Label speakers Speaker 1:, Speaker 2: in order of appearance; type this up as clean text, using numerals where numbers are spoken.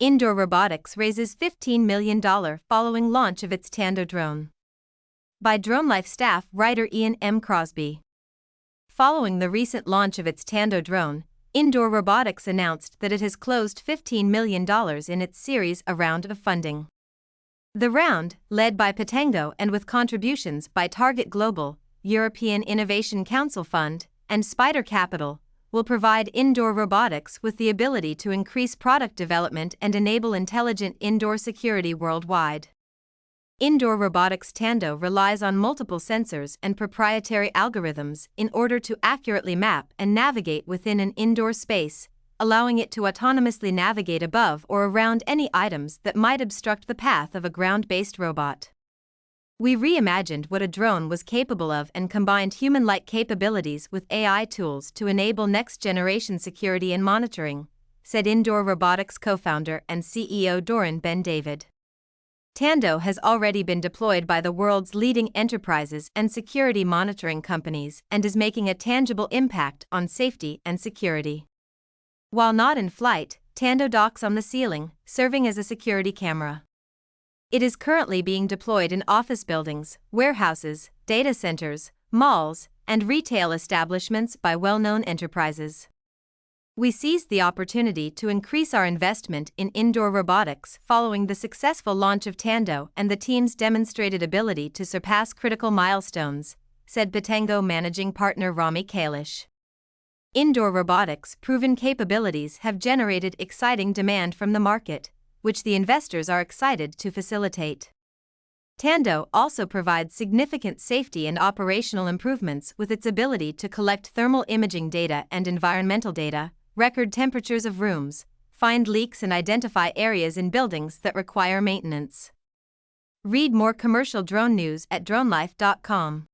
Speaker 1: Indoor Robotics raises $15 million following launch of its Tando drone. By DroneLife staff writer Ian M. Crosby. Following the recent launch of its Tando drone, Indoor Robotics announced that it has closed $15 million in its Series A round of funding. The round, led by Pitango and with contributions by Target Global, European Innovation Council Fund, and Spider Capital, will provide Indoor Robotics with the ability to increase product development and enable intelligent indoor security worldwide. Indoor Robotics Tando relies on multiple sensors and proprietary algorithms in order to accurately map and navigate within an indoor space, allowing it to autonomously navigate above or around any items that might obstruct the path of a ground-based robot. We reimagined what a drone was capable of and combined human-like capabilities with AI tools to enable next-generation security and monitoring, said Indoor Robotics co-founder and CEO Doran Ben David. Tando has already been deployed by the world's leading enterprises and security monitoring companies and is making a tangible impact on safety and security. While not in flight, Tando docks on the ceiling, serving as a security camera. It is currently being deployed in office buildings, warehouses, data centers, malls, and retail establishments by well-known enterprises. We seized the opportunity to increase our investment in indoor robotics following the successful launch of Tando and the team's demonstrated ability to surpass critical milestones, said Pitango managing partner Rami Kailash. Indoor robotics' proven capabilities have generated exciting demand from the market, which the investors are excited to facilitate. Tando also provides significant safety and operational improvements with its ability to collect thermal imaging data and environmental data, record temperatures of rooms, find leaks and identify areas in buildings that require maintenance. Read more commercial drone news at DroneLife.com.